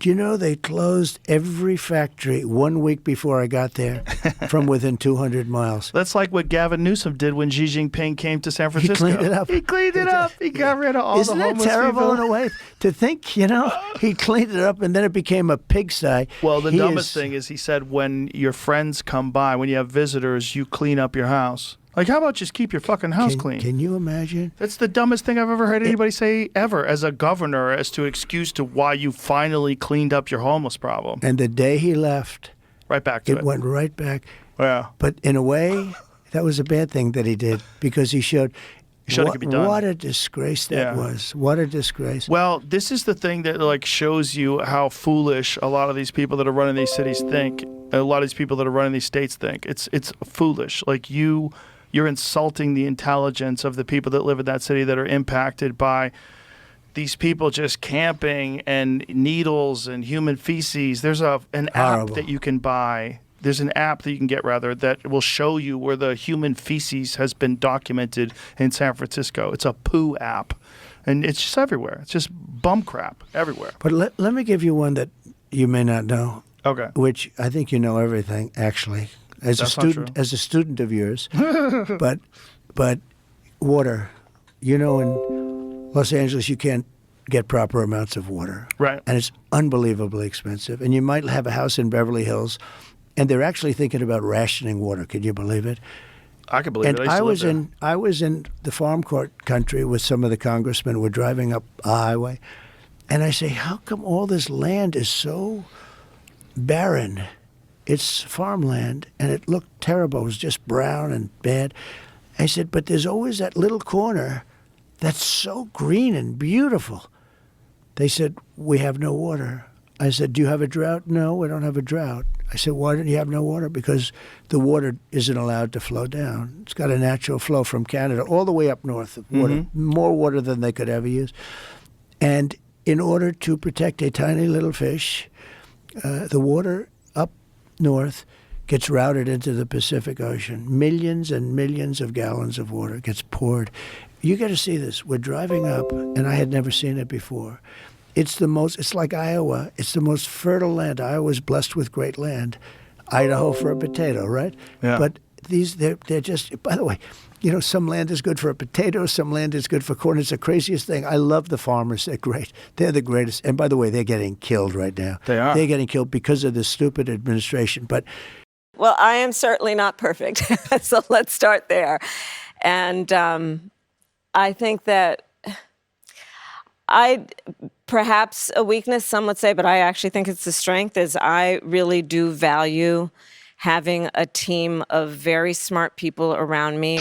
Do you know they closed every factory 1 week before I got there from within 200 miles? That's like what Gavin Newsom did when Xi Jinping came to San Francisco. He cleaned it up. He cleaned it up. He got rid of all the homeless people. Isn't it terrible in a way to think, he cleaned it up and then it became a pigsty? Well, the dumbest thing is he said when your friends come by, when you have visitors, you clean up your house. Like, how about just keep your fucking house clean? Can you imagine? That's the dumbest thing I've ever heard anybody say ever as a governor as to excuse to why you finally cleaned up your homeless problem. And the day he left, right back to it. It went right back. Yeah. But in a way, that was a bad thing that he did because he showed it could be done. What a disgrace that was. What a disgrace. Well, this is the thing that shows you how foolish a lot of these people that are running these cities think. A lot of these people that are running these states think. It's foolish. Like you're insulting the intelligence of the people that live in that city that are impacted by these people just camping and needles and human feces. There's an app that you can buy. There's an app that you can get, that will show you where the human feces has been documented in San Francisco. It's a poo app. And it's just everywhere. It's just bum crap everywhere. But let me give you one that you may not know. Okay. Which I think you know everything, actually. As a student of yours, but water, in Los Angeles you can't get proper amounts of water, right? And it's unbelievably expensive. And you might have a house in Beverly Hills, and they're actually thinking about rationing water. Can you believe it? I can believe it. I was in the farm court country with some of the congressmen. We're driving up a highway, and I say, how come all this land is so barren? It's farmland, and it looked terrible. It was just brown and bad. I said, but there's always that little corner that's so green and beautiful. They said, we have no water. I said, do you have a drought? No, we don't have a drought. I said, why don't you have no water? Because the water isn't allowed to flow down. It's got a natural flow from Canada all the way up north of water, more water than they could ever use. And in order to protect a tiny little fish, the water up north gets routed into the Pacific Ocean. Millions and millions of gallons of water gets poured. You got to see this. We're driving up, and I had never seen it before. It's like Iowa. It's the most fertile land. Iowa's blessed with great land. Idaho for a potato, right? Yeah. But they're just, by the way, some land is good for a potato, some land is good for corn. It's the craziest thing. I love the farmers. They're great. They're the greatest. And by the way, they're getting killed right now. They are. They're getting killed because of this stupid administration. But well, I am certainly not perfect. So let's start there. And I think that perhaps a weakness, some would say, but I actually think it's a strength, is I really do value having a team of very smart people around me.